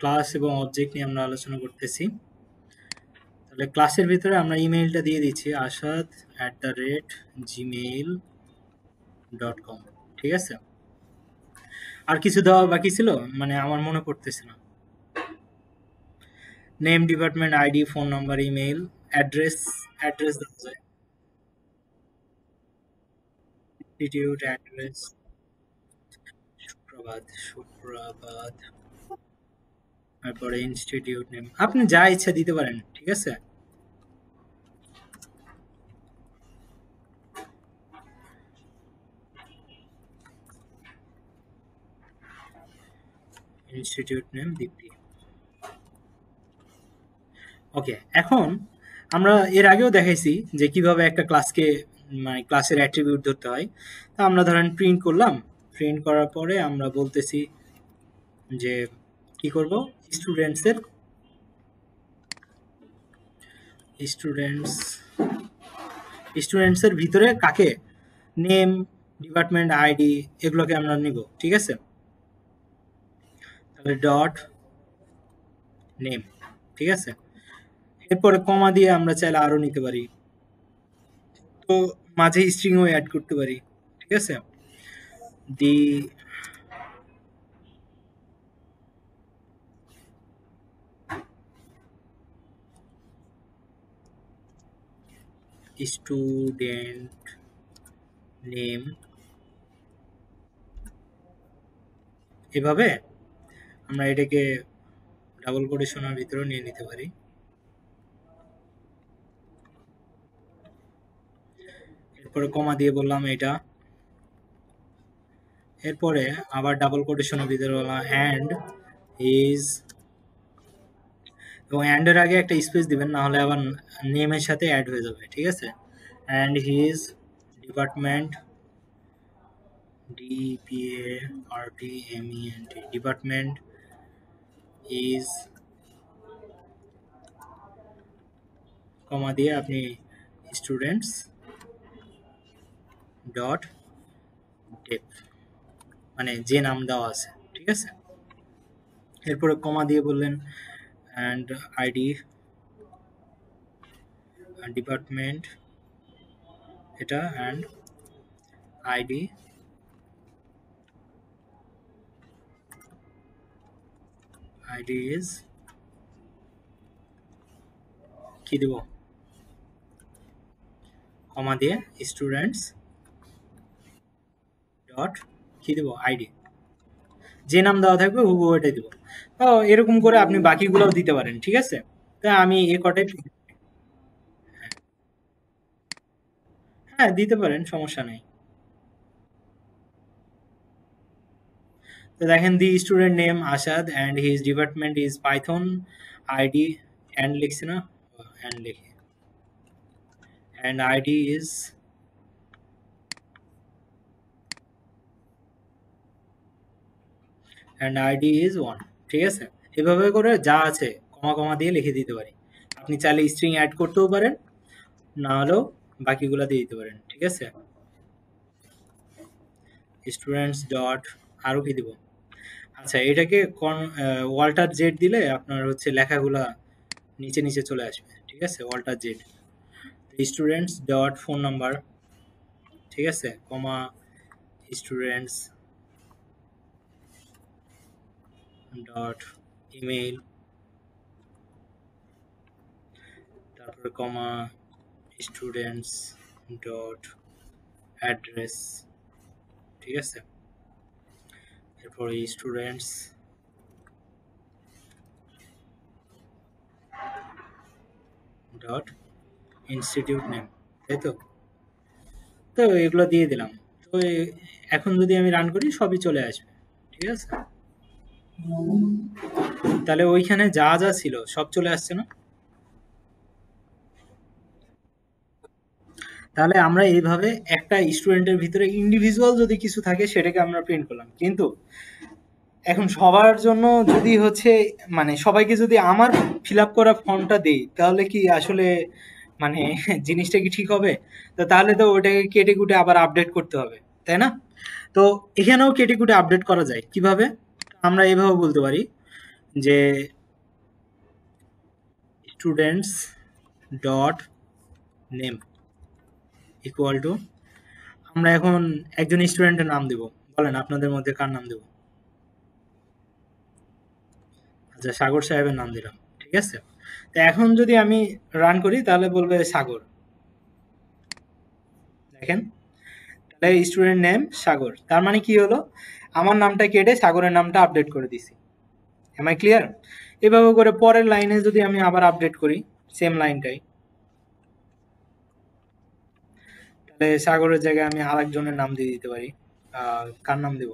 Class এবং object নিয়ে আমরা আলোচনা করতেছি। তাহলে ক্লাসের ভিতরে আমরা ইমেইলটা দিয়ে দিচ্ছি ashad@gmail.com। ঠিক আছে, আর কিছু দেওয়া বাকি ছিল, মানে আমার মনে পড়তেছে না। Name, department, ID, phone number, email, address দেওয়া যায়, ইনস্টিটিউট অ্যাড্রেস। সুপ্রভাত। তারপরে ইনস্টিটিউট নেম, আপনি যা ইচ্ছা দিতে পারেন। ঠিক আছে, ইনস্টিটিউট নেম দীপ্তি। ওকে, এখন আমরা এর আগেও দেখাইছি যে কিভাবে একটা ক্লাসকে, মানে ক্লাসের অ্যাট্রিবিউট ধরতে হয়। তা আমরা ধরেন প্রিন্ট করলাম, প্রিন্ট করার পরে আমরা বলতেছি যে কি করব, স্টুডেন্টসের ভিতরে কাকে, নেম, ডিপার্টমেন্ট, আইডি এগুলোকে আমরা নিব। ঠিক আছে, তাহলে ডট নেম। ঠিক আছে, এরপরে কমা দিয়ে আমরা চাইলে আরো নিতে পারি, তো মাঝে স্ট্রিংও অ্যাড করতে পারি। ঠিক আছে, দি স্টুডেন্ট নেম, এভাবে আমরা এটাকে ডাবল কোটেশনের ভিতরে নিয়ে নিতে পারি। এরপরে কমা দিয়ে বললাম এটা, এরপরে আবার ডাবল কোটেশনের ভিতরে বললাম অ্যান্ড ইজ, এবং অ্যান্ডের আগে একটা স্পেস দিবেন, না হলে আবার নেমের সাথে অ্যাড হয়ে যাবে। ঠিক আছে, and his department, DEPARTMENT, department is, comma দিয়ে আপনি স্টুডেন্টস ডট ডেপ, মানে যে নাম দেওয়া আছে। ঠিক আছে, এরপরে কমা দিয়ে বললেন অ্যান্ড আইডি, ডিপার্টমেন্ট এটা, অ্যান্ড আইডি ইজ কি দেব, কমা দিয়ে স্টুডেন্টস ডট কি দেব, আইডি, যে নাম দেওয়া থাকবে হুবহু ওটাই দেবো। তো এরকম করে আপনি বাকিগুলোও দিতে পারেন। ঠিক আছে, তা আমি এ কটাই, হ্যাঁ দিতে পারেন, সমস্যা নেই। তো দেখেন, the student name Asad and his department is Python, ID and লিখছি না, অ্যান্ড লিখি, and ID is, and ID is 1। ঠিক আছে, এভাবে করে যা আছে কমা কমা দিয়ে লিখে দিতে পারি। আপনি চাইলে স্ট্রিং অ্যাড করতেও পারেন, না হলেও বাকিগুলা দিয়ে দিতে পারেন। ঠিক আছে, স্টুডেন্টস ডট আরও কি দিব, আচ্ছা এটাকে ওয়াল্টার জেড দিলে আপনার হচ্ছে লেখাগুলা নিচে নিচে চলে আসবে। ঠিক আছে, Walter Z, students dot phone number. ঠিক আছে, কমা স্টুডেন্টস ডট ইমেইল, তারপরে কমা স্টুডেন্টস ডট অ্যাড্রেস। ঠিক আছে, এরপরে স্টুডেন্টস ডট ইনস্টিটিউট নেম, তাই তো। তো এগুলো দিয়ে দিলাম। তো এখন যদি আমি রান করি সবই চলে আসবে। ঠিক আছে, তাহলে ওইখানে যা যা ছিল সব চলে আসছে না। তাহলে আমরা এইভাবে একটা স্টুডেন্টের ভিতরে ইন্ডিভিজুয়াল যদি কিছু থাকে সেটাকে আমরা প্রিন্ট করলাম। কিন্তু এখন সবার জন্য যদি হচ্ছে, মানে সবাইকে যদি আমার ফিল আপ করা ফর্মটা দেই, তাহলে কি আসলে মানে জিনিসটা কি ঠিক হবে? তো তাহলে তো ওটাকে কেটে কুটে আবার আপডেট করতে হবে, তাই না? তো এখানেও কেটে কুটে আপডেট করা যায় কিভাবে? আমরা এভাবে বলতে পারি যে students dot name equal to, আমরা এখন একজন স্টুডেন্টের নাম দেব, বলেন আপনাদের মধ্যে কার নাম দেব? আচ্ছা, সাগর সাহেবের নাম দিলাম, ঠিক আছে। তো এখন যদি আমি রান করি তাহলে বলবে সাগর, দেখেন, তাহলে স্টুডেন্ট নেম সাগর, তার মানে কি হলো, আমার নামটা কেটে সাগরের নামটা আপডেট করে দিছি। Am I clear? এভাবে করে পরের লাইনে যদি আমি আবার আপডেট করি সেম লাইনটাই, তাহলে সাগরের জায়গায় আমি আরেকজনের নাম দিয়ে দিতে পারি। কার নাম দেব?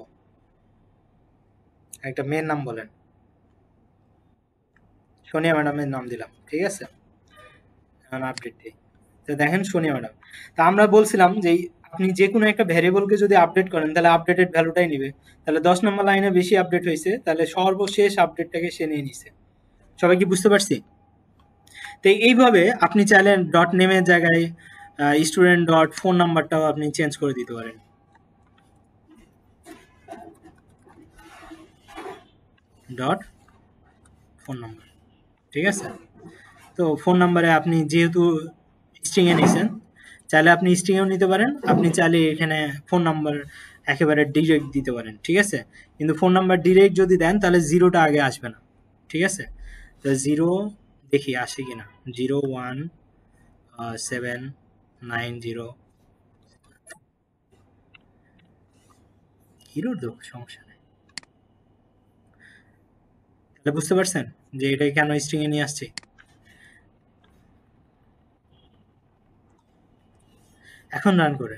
একটা মেয়ের নাম বলেন। সোনিয়া ম্যাডামের নাম দিলাম, ঠিক আছে। এখন আপডেট দিই, তো দেখেন সোনিয়া ম্যাডাম। তা আমরা বলছিলাম যে আপনি যে কোনো একটা ভ্যারিয়েবলকে যদি আপডেট করেন তাহলে আপডেটেড ভ্যালুটাই নিবে। তাহলে 10 নম্বর লাইনে বেশি আপডেট হয়েছে, তাহলে সর্বশেষ আপডেটটাকে সে নিয়ে নিছে। সবাই কি বুঝতে পারছি? তো এইভাবে আপনি চাইলে ডট নেমের জায়গায় স্টুডেন্ট ডট ফোন নাম্বারটাও আপনি চেঞ্জ করে দিতে পারেন, ডট ফোন নাম্বার, ঠিক আছে। তো ফোন নাম্বারে আপনি যেহেতু স্ট্রিংয়ে নিছেন, চাইলে আপনি স্ট্রিংয়েও নিতে পারেন, আপনি চাইলে এখানে ফোন নাম্বার একেবারে ডিরেক্ট দিতে পারেন, ঠিক আছে। কিন্তু ফোন নাম্বার ডিরেক্ট যদি দেন তাহলে জিরোটা আগে আসবে না, ঠিক আছে। তো জিরো দেখি আসে কিনা, 01790, হিরোর তো সমস্যা নেই। তাহলে বুঝতে পারছেন যে এটা কেন স্ট্রিংয়ে নিয়ে আসছি। এখন রান করে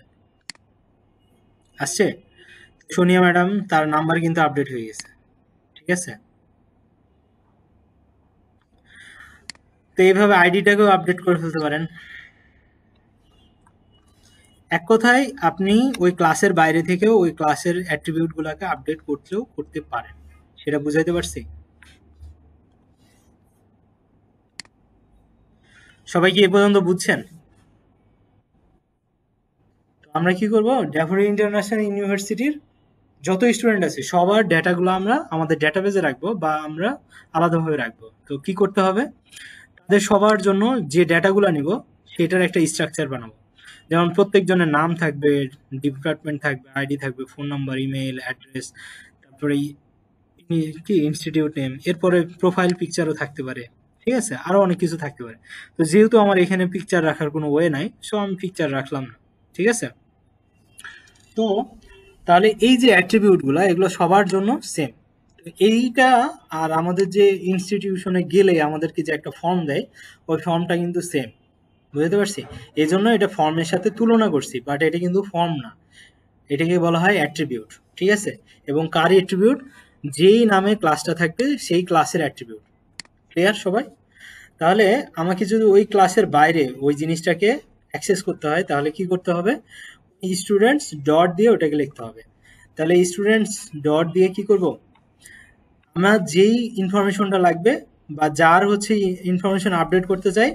আসছে, সোনিয়া ম্যাডাম তার নাম্বার কিন্তু আপডেট হয়ে গেছে, ঠিক আছে। তো এইভাবে আইডিটাকেও আপডেট করে ফেলতে পারেন। এক কথায় আপনি ওই ক্লাসের বাইরে থেকেও ওই ক্লাসের অ্যাট্রিবিউট গুলাকে আপডেট করতেও করতে পারেন, সেটা বুঝাইতে পারছি? সবাই কি এ পর্যন্ত বুঝছেন? তো আমরা কি করব, ড্যাফোডিল ইন্টারন্যাশনাল ইউনিভার্সিটির যত স্টুডেন্ট আছে সবার ডেটাগুলো আমরা আমাদের ডেটাবেজে রাখবো বা আমরা আলাদাভাবে রাখবো। তো কি করতে হবে, তাদের সবার জন্য যে ডেটাগুলো নিব সেটার একটা স্ট্রাকচার বানাবো। যেমন প্রত্যেকজনের নাম থাকবে, ডিপার্টমেন্ট থাকবে, আইডি থাকবে, ফোন নাম্বার, ইমেইল অ্যাড্রেস, তারপরে কি ইনস্টিটিউট নেম, এরপরে প্রোফাইল পিকচারও থাকতে পারে, ঠিক আছে, আরো অনেক কিছু থাকতে পারে। তো যেহেতু আমার এখানে পিকচার রাখার কোনো ওয়ে নাই, সো আমি পিকচার রাখলাম না, ঠিক আছে। তো তাহলে এই যে অ্যাট্রিবিউট গুলা এগুলো সবার জন্য সেম। এইটা আর আমাদের যে ইনস্টিটিউশনে গেলে আমাদেরকে যে একটা ফর্ম দেয় ওই ফর্মটা কিন্তু সেম, বুঝতে পারছি। এই জন্য এটা ফর্মের সাথে তুলনা করছি, বাট এটা কিন্তু ফর্ম না, এটাকে বলা হয় অ্যাট্রিবিউট, ঠিক আছে। এবং কার অ্যাট্রিবিউট, যেই নামে ক্লাসটা থাকবে সেই ক্লাসের অ্যাট্রিবিউট। ক্লিয়ার সবাই? তাহলে আমাকে যদি ওই ক্লাসের বাইরে ওই জিনিসটাকে অ্যাক্সেস করতে হয় তাহলে কি করতে হবে, স্টুডেন্টস ডট দিয়ে ওটাকে লিখতে হবে। তাহলে স্টুডেন্টস ডট দিয়ে কি করব, আমার যেই ইনফরমেশনটা লাগবে বা যার হচ্ছে ইনফরমেশন আপডেট করতে চাই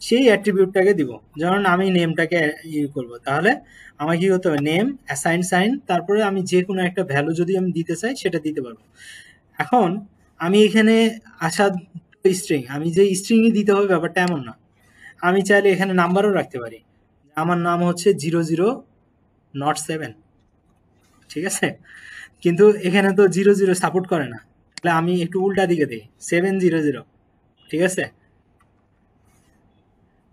সেই অ্যাট্রিবিউটটাকে দিব। যেমন আমি নেমটাকে করব, তাহলে আমার কি করতে হবে, নেম অ্যাসাইন সাইন, তারপরে আমি যে কোনো একটা ভ্যালু যদি আমি দিতে চাই সেটা দিতে পারবো। এখন আমি এখানে আসা স্ট্রিং, আমি যে স্ট্রিংই দিতে হবে ব্যাপারটা এমন না, আমি চাইলে এখানে নাম্বারও রাখতে পারি। আমার নাম হচ্ছে 0007, ঠিক আছে। কিন্তু এখানে তো 00 সাপোর্ট করে না, তাহলে আমি একটু উল্টা দিকে দিই 700, ঠিক আছে।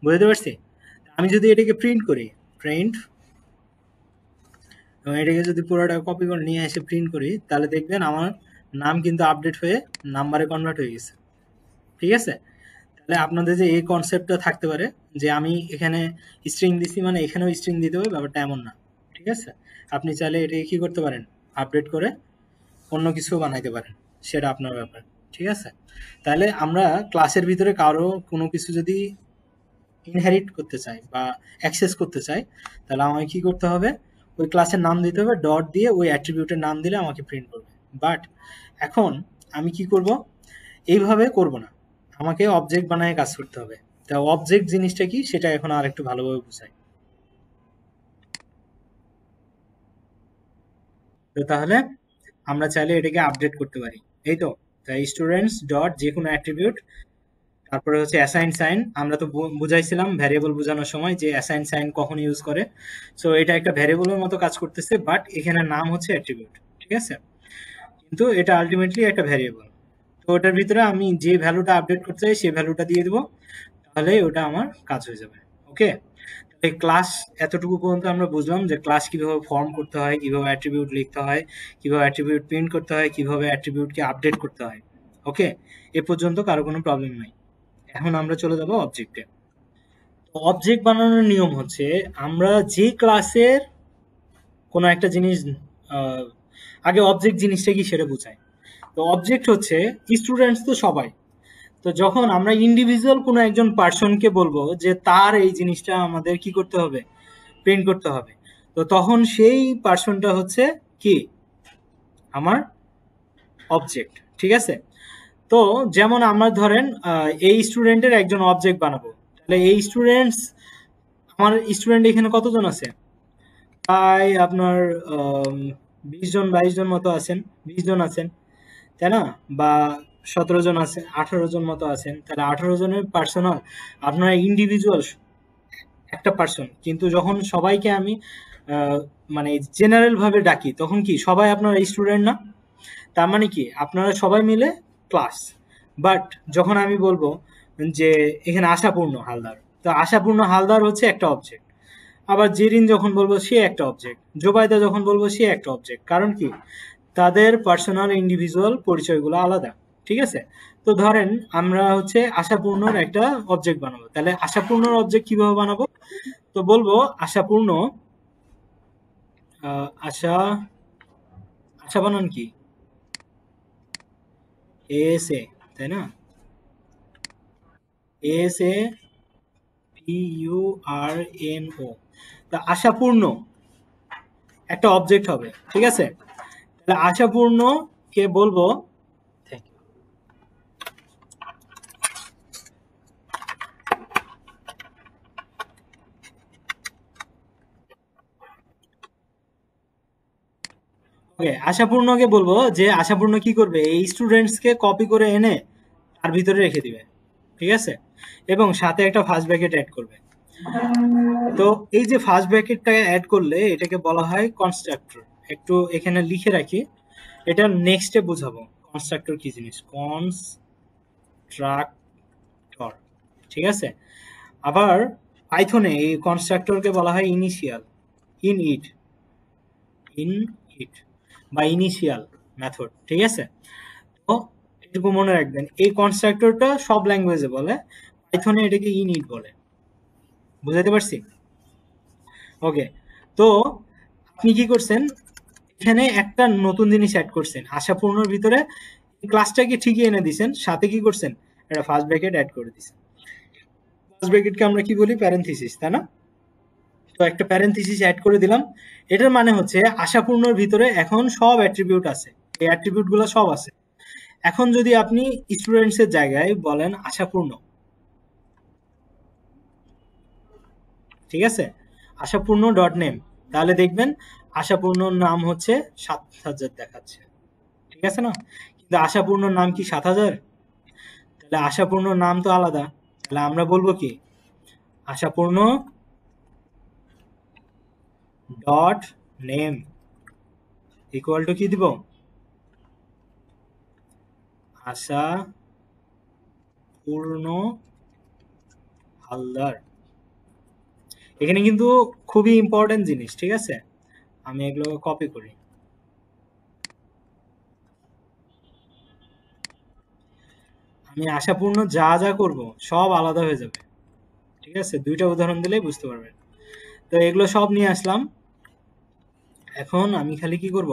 বুঝতে পারছি? আমি যদি এটাকে প্রিন্ট করি, প্রিন্ট, এবং এটাকে যদি পুরোটা কপি করে নিয়ে এসে প্রিন্ট করি তাহলে দেখবেন আমার নাম কিন্তু আপডেট হয়ে নাম্বারে কনভার্ট হয়ে গেছে, ঠিক আছে। তাহলে আপনাদের যে এই কনসেপ্টটা থাকতে পারে যে আমি এখানে স্ট্রিং দিছি মানে এখানেও স্ট্রিং দিতে হবে, ব্যাপারটা এমন না, ঠিক আছে। আপনি চাইলে এটাকে কি করতে পারেন, আপডেট করে অন্য কিছু বানাইতে পারেন, সেটা আপনার ব্যাপার, ঠিক আছে। তাহলে আমরা ক্লাসের ভিতরে কারো কোনো কিছু যদি ইনহেরিট করতে চাই বা অ্যাক্সেস করতে চাই তাহলে আমাকে কি করতে হবে, ওই ক্লাসের নাম দিতে হবে, ডট দিয়ে ওই অ্যাট্রিবিউটের নাম দিলে আমাকে প্রিন্ট করবে। বাট এখন আমি কি করব, এইভাবে করব না, আমাকে অবজেক্ট বানায় কাজ করতে হবে। তা অবজেক্ট জিনিসটা কি সেটা এখন আর একটু ভালোভাবে বুঝাই। তো তাহলে আমরা চাইলে এটাকে আপডেট করতে পারি, এই তো। তাই স্টুডেন্টস ডট যে কোনো অ্যাট্রিবিউট, তারপরে হচ্ছে অ্যাসাইন সাইন। আমরা তো বুঝাইছিলাম ভ্যারিয়েবল বোঝানোর সময় যে অ্যাসাইন সাইন কখন ইউজ করে। সো এটা একটা ভ্যারিয়েবলের মতো কাজ করতেছে, বাট এখানে নাম হচ্ছে অ্যাট্রিবিউট, ঠিক আছে? কিন্তু এটা আলটিমেটলি একটা ভ্যারিয়েবল। তো ওটার ভিতরে আমি যে ভ্যালুটা আপডেট করতে চাই সেই ভ্যালুটা দিয়ে দেবো, তাহলে ওটা আমার কাজ হয়ে যাবে। ওকে, এই ক্লাস এতটুকু পর্যন্ত আমরা বুঝলাম যে ক্লাস কিভাবে ফর্ম করতে হয়, কিভাবে অ্যাট্রিবিউট লিখতে হয়, কিভাবে অ্যাট্রিবিউট প্রিন্ট করতে হয়, কিভাবে অ্যাট্রিবিউটকে আপডেট করতে হয়। ওকে, এ পর্যন্ত কারো কোনো প্রবলেম নাই। এখন আমরা চলে যাব অবজেক্টে। অবজেক্ট বানানোর নিয়ম হচ্ছে আমরা যে ক্লাসের কোনো একটা জিনিস, আহ, আগে অবজেক্ট জিনিসটা কি সেটা বোঝায়। তো অবজেক্ট হচ্ছে স্টুডেন্টস তো সবাই। তো যখন আমরা ইন্ডিভিজুয়াল কোনো একজন পার্সনকে বলবো যে তার এই জিনিসটা আমাদের কি করতে হবে, প্রিন্ট করতে হবে, তো তখন সেই পার্সনটা হচ্ছে কি আমার অবজেক্ট, ঠিক আছে? তো যেমন আমরা ধরেন এই স্টুডেন্টের একজন অবজেক্ট বানাবো, তাহলে এই স্টুডেন্টস, আমার স্টুডেন্ট এখানে কতজন আছে? প্রায় আপনার 20 জন 22 জন মতো আছেন, 20 জন আছেন, তাই না? বা 17 জন আছে, 18 জন মতো আছেন, তাহলে 18 জনের পার্সোনাল আপনারা ইন্ডিভিজুয়াল একটা পার্সন। কিন্তু যখন সবাইকে আমি আহ, মানে জেনারেল ভাবে ডাকি তখন কি সবাই আপনারা স্টুডেন্ট না? তার মানে কি আপনারা সবাই মিলে ক্লাস। বাট যখন আমি বলবো যে এখানে আশাপূর্ণ হালদার, তো আশাপূর্ণ হালদার হচ্ছে একটা অবজেক্ট। আবার জেরিন যখন বলবো সে একটা অবজেক্ট, জোবাইদা যখন বলবো সে একটা অবজেক্ট। কারণ কি তাদের পার্সোনাল ইন্ডিভিজুয়াল পরিচয়গুলো আলাদা, ঠিক আছে? তো ধরেন আমরা হচ্ছে আশাপূর্ণর একটা অবজেক্ট বানাবো, তাহলে আশাপূর্ণর অবজেক্ট কিভাবে বানাবো? তো বলবো আশাপূর্ণ, আশা, আশা বানান কি এস এ, তাই না? S A P U R N O. তা আশাপূর্ণ একটা অবজেক্ট হবে, ঠিক আছে? তাহলে আশাপূর্ণ কে বলবো, thank you. ওকে, আশাপূর্ণকে বলবো যে আশাপূর্ণ কি করবে, এই স্টুডেন্টস কে কপি করে এনে তার ভিতরে রেখে দিবে, ঠিক আছে? এবং সাথে একটা ফার্স্ট ব্র্যাকেট অ্যাড করবে। তো এই যে ফার্স্ট ব্র্যাকেটটা অ্যাড করলে এটাকে বলা হয় কনস্ট্রাক্টর। একটু এখানে লিখে রাখি, এটা নেক্সটে বুঝাবো কনস্ট্রাক্টর কি জিনিস। কনস্ট্রাক্টর, ঠিক আছে? আবার পাইথনে এই কনস্ট্রাক্টরকে বলা হয় initial, in it, in it বা ইনিশিয়াল মেথড, ঠিক আছে? তো এটুকু মনে রাখবেন, এই কনস্ট্রাক্টরটা সব ল্যাঙ্গুয়েজে বলে, পাইথনে এটাকে ইনইট বলে। বুঝাতে পারছি? ওকে, তো আপনি কি করছেন, এখানে একটা নতুন জিনিস অ্যাড করছেন আশাপূর্ণর ভিতরে, ক্লাসটাকে ঠিকই এনে দিছেন, সাথে কি করছেন একটা ফার্স্ট ব্র্যাকেট অ্যাড করে দিছেন। ফার্স্ট ব্র্যাকেটকে আমরা কি বলি, প্যারেনথিসিস, তাই না? তো একটা প্যারেনথিসিস অ্যাড করে দিলাম। এটার মানে হচ্ছে আশাপূর্ণর ভিতরে এখন সব অ্যাট্রিবিউট আছে, এই অ্যাট্রিবিউট গুলো সব আছে। এখন যদি আপনি স্টুডেন্টস এর জায়গায় বলেন আশাপূর্ণ, ঠিক আছে, আশাপূর্ণ ডট নেম, তাহলে দেখবেন আশাপূর্ণর নাম হচ্ছে 7,000 দেখাচ্ছে, ঠিক আছে না? কিন্তু আশাপূর্ণর নাম কি 7,000? তাহলে আশাপূর্ণর নাম তো আলাদা। তাহলে আমরা বলবো কি Ashapurna dot name equal to কি দিব, আশা পূর্ণ হালদার। এখানে কিন্তু খুবই ইম্পর্টেন্ট জিনিস, ঠিক আছে? আমি এগুলো কপি করি। আমি আশাপূর্ণ যা যা করব সব আলাদা হয়ে যাবে, ঠিক আছে? দুইটা উদাহরণ দিলেই বুঝতে পারবেন। তো এগুলো সব নিয়ে আসলাম। এখন আমি খালি কি করব,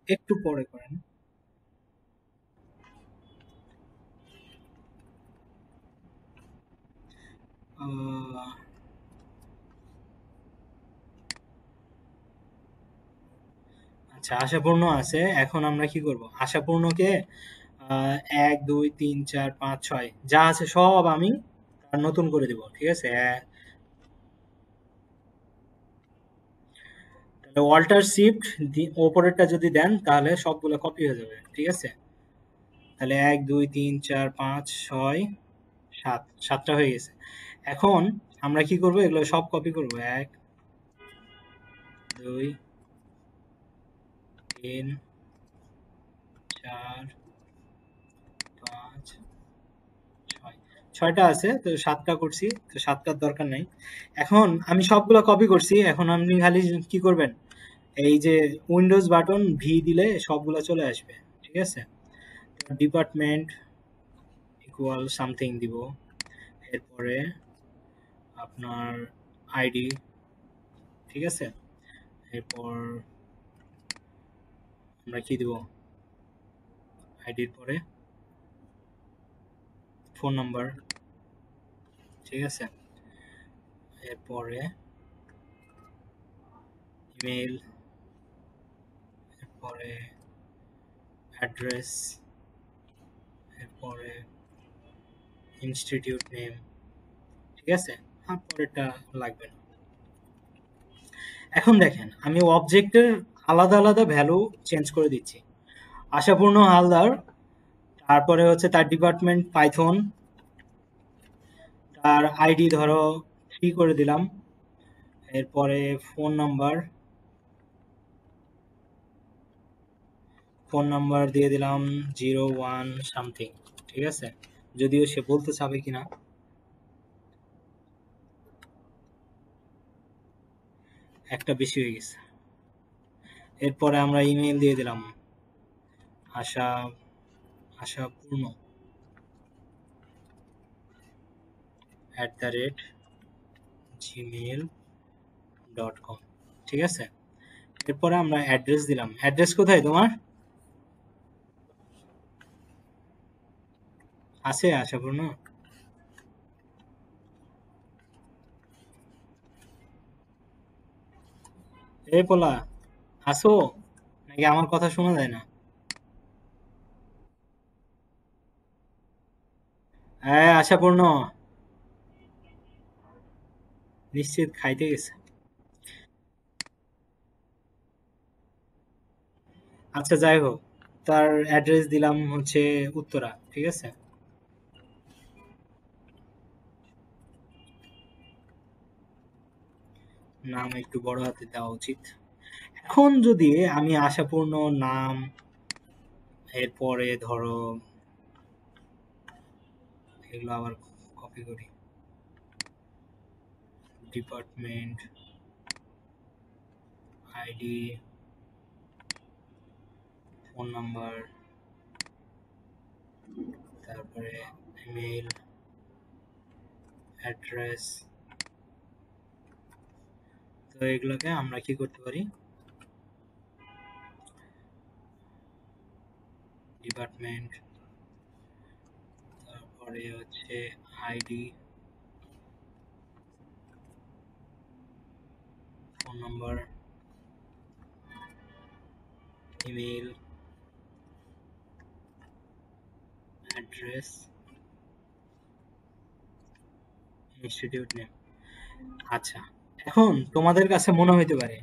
একটু পরে করেন। আহ, আচ্ছা, আশাপূর্ণ আছে। এখন আমরা কি করব, আশাপূর্ণকে 1 2 3 4 5 6 যা আছে সব আমি আর নতুন করে দিব, ঠিক আছে। তাহলে অল্টার শিফট ওপরেরটা যদি দেন তাহলে সবগুলো কপি হয়ে যাবে, ঠিক আছে। তাহলে 1 2 3 4 5 6 7টা হয়ে গেছে। এখন আমরা কি করব, এগুলো সব কপি করব। 1 2 3 4 5 6, 6টা আছে তো 7টা করছি, তো 7টার দরকার নাই। এখন আমি সবগুলো কপি করছি, এখন আপনি খালি কি করবেন, এই যে উইন্ডোজ বাটন ভি দিলে সবগুলো চলে আসবে, ঠিক আছে। ডিপার্টমেন্ট ইকুয়াল সামথিং দিব, এরপরে আপনার আইডি, ঠিক আছে। এরপর আমরা কি দিব, আইডির পরে ফোন নাম্বার, ঠিক আছে। এরপরে ইমেল, এরপরে অ্যাড্রেস, এরপরে ইনস্টিটিউট নেম, ঠিক আছে। আর পরেরটা লাগবে না। এখন দেখেন আমি অবজেক্টের আলাদা আলাদা ভ্যালু চেঞ্জ করে দিচ্ছি। আশাপূর্ণ হালদার, তারপরে হচ্ছে তার ডিপার্টমেন্ট পাইথন, তার আইডি ধরো 3 করে দিলাম, এরপরে ফোন নাম্বার দিয়ে দিলাম 01 সামথিং, ঠিক আছে। যদিও সে বলতে চাবে কিনা, একটা বেশি হয়ে গেছে। এরপরে আমরা ইমেল দিয়ে দিলাম আশা আশাপূর্ণ @gmail.com, ঠিক আছে। এরপরে আমরা অ্যাড্রেস দিলাম। অ্যাড্রেস কোথায় তোমার আছে আশাপূর্ণ? এই পোলা, আসো নাকি আমার কথা শোনা যায় না? হ্যাঁ আশাপূর্ণ, নিশ্চিত খাইতে গেছে। আচ্ছা যাই হোক, তার অ্যাড্রেস দিলাম হচ্ছে উত্তরা, ঠিক আছে। নাম একটু বড় হাতে দেওয়া উচিত। এখন যদি আমি আশাপূর্ণ নাম, এরপরে ধরো এগুলো আবার কপি করি, ডিপার্টমেন্ট আইডি, ফোন নাম্বার, তারপরে ইমেল অ্যাড্রেস, তো এগুলোকে আমরা কি করতে পারি, ডিপার্টমেন্ট, তারপরে হচ্ছে ID, phone number, email address, institute name. আচ্ছা, এখন তোমাদের কাছে মনে হইতে পারে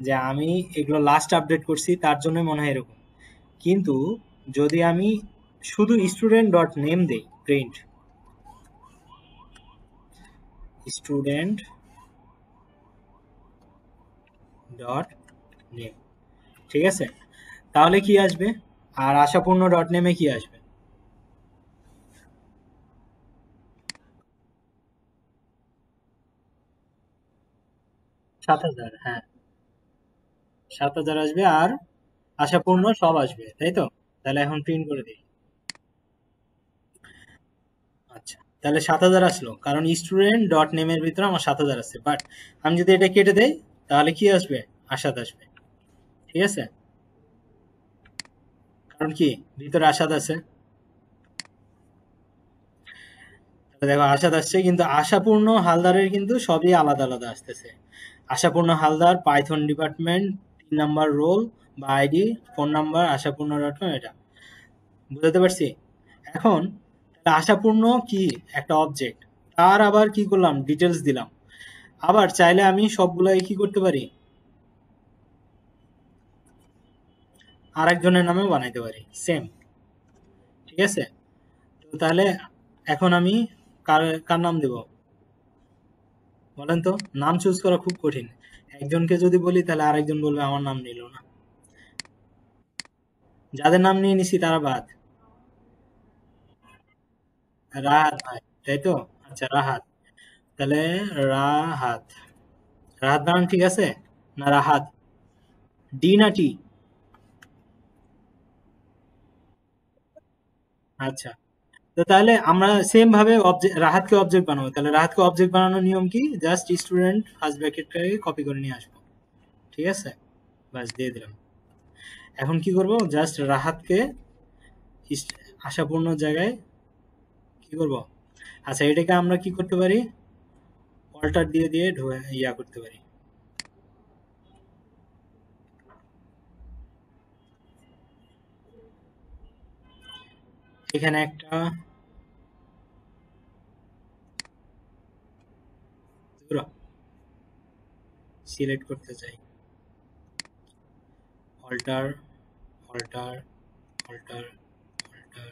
যে আমি এগুলো লাস্ট আপডেট করছি তার জন্য মনে হয় এরকম, কিন্তু যদি আমি শুধু স্টুডেন্ট ডট নেম দেই, প্রিন্ট স্টুডেন্ট ডট নেম, ঠিক আছে, তাহলে কি আসবে? আর আশাপূর্ণ ডট নেমে কি আসবে? 7,000, হ্যাঁ 7,000 আসবে, আর আশাপূর্ণ সব আসবে, তাই তো। তাহলে এখন প্রিন্ট করে দিই। আচ্ছা, তাহলে 7,000 আসলো, কারণ স্টুডেন্ট ডট নেমের ভিতরে আমার 7,000 আছে, বাট আমি যদি এটা কেটে দেই তাহলে কি আসবে? আশাদ আসবে, ঠিক আছে। কারণ কি, ভিতরে আশাদ আছে। তাহলে দেখো আশাদ আসছে, কিন্তু আশাপূর্ণ হালদারের কিন্তু সবই আলাদা আলাদা আসতেছে। Ashapurna Haldar Python department 3 number roll বা ID, phone number Ashapurna dot com, এটা বুঝতে পারছি। এখন তাহলে আশাপূর্ণ কি একটা অবজেক্ট, তার আবার কি করলাম, ডিটেলস দিলাম। আবার চাইলে আমি সবগুলাই কি করতে পারি, আরেকজনের নামেও বানাইতে পারি সেম। ঠিক আছে, তো তাহলে এখন আমি কার কার নাম দেব বলেন তো? নাম চুজ করা খুব কঠিন। একজনকে যদি বলি তাহলে আরেকজন বলবে আমার নাম নিল না। যাদের নাম নিয়ে নিছি তারা বাদ। রাহাত ভাই, তাই তো? আচ্ছা রাহাত, তাহলে রাহাত, রাহাত বানান ঠিক আছে না? রাহাত, ডি না টি? আচ্ছা, তো তাহলে আমরা সেম ভাবে রাহাতকে অবজেক্ট বানাবো। তাহলে রাহাতকে অবজেক্ট বানানোর নিয়ম কি? জাস্ট স্টুডেন্ট ফার্স্ট ব্র্যাকেটটাকে কপি করে নিয়ে আসবো। ঠিক আছে, বাস দিয়ে দিলাম। এখন কি করব, জাস্ট রাহাতকে আশাপূর্ণ জায়গায় কি করব, আচ্ছা এটাকে আমরা কি করতে পারি, অল্টার দিয়ে দিয়ে ইয়া করতে পারি। এখানে একটা সিলেক্ট করতে চাই, alter, alter, alter, alter,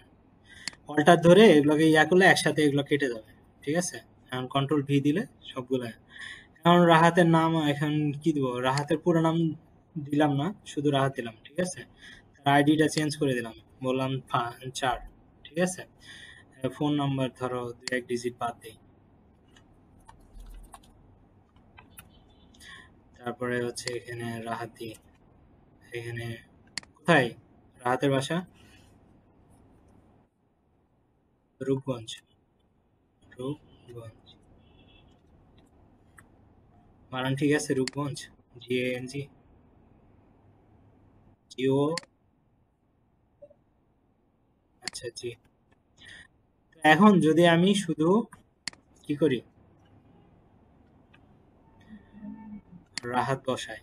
alter ধরে এগুলোকে ইয়া করলে একসাথে এগুলো কেটে যাবে। ঠিক আছে, এখন কন্ট্রোল ভি দিলে সবগুলো। এখন রাহাতের নাম এখন কি দিব, রাহাতের পুরো নাম দিলাম না, শুধু রাহাত দিলাম। ঠিক আছে, তার আইডিটা চেঞ্জ করে দিলাম, বললাম 4। ঠিক আছে, ফোন নাম্বার ধরো 2-1 ডিজিট বাদ দিই। তারপরে হচ্ছে এখানে রাহাতি, এখানে কোথায় রাহাতের বাসা? রূপগঞ্জ, রূপগঞ্জ বানান ঠিক আছে, রূপগঞ্জ, GANG, জিও, আচ্ছা জি। এখন যদি আমি শুধু কি করি, রাহাত বসাই,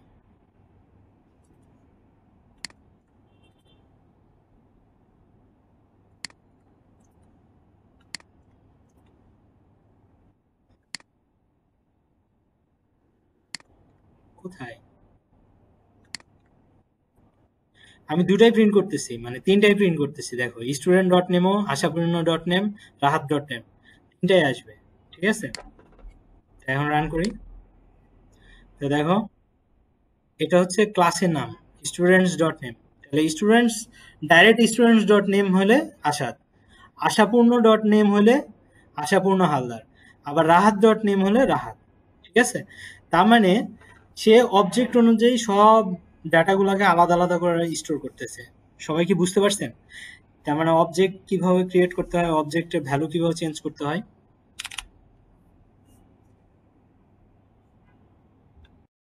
কোথায়? আমি দুটাই প্রিন্ট করতেছি, মানে তিনটাই প্রিন্ট করতেছি। দেখো, স্টুডেন্ট ডট নেমও, Ashapurna dot name, Rahat dot name, তিনটাই আসবে। ঠিক আছে, এখন রান করি। তো দেখো, এটা হচ্ছে ক্লাসের নাম, স্টুডেন্টস ডট নেম। তাহলে students, direct students dot name হলে আসাদ, আশাপূর্ণ ডট নেম হলে আশাপূর্ণ হালদার, আবার রাহাত ডট নেম হলে রাহাত। ঠিক আছে, তার মানে সে অবজেক্ট অনুযায়ী সব ডাটাগুলোকে আলাদা আলাদা করে স্টোর করতেছে। সবাই কি বুঝতে পারছেন? তার মানে অবজেক্ট কিভাবে ক্রিয়েট করতে হয়, অবজেক্টের ভ্যালু কিভাবে চেঞ্জ করতে হয়।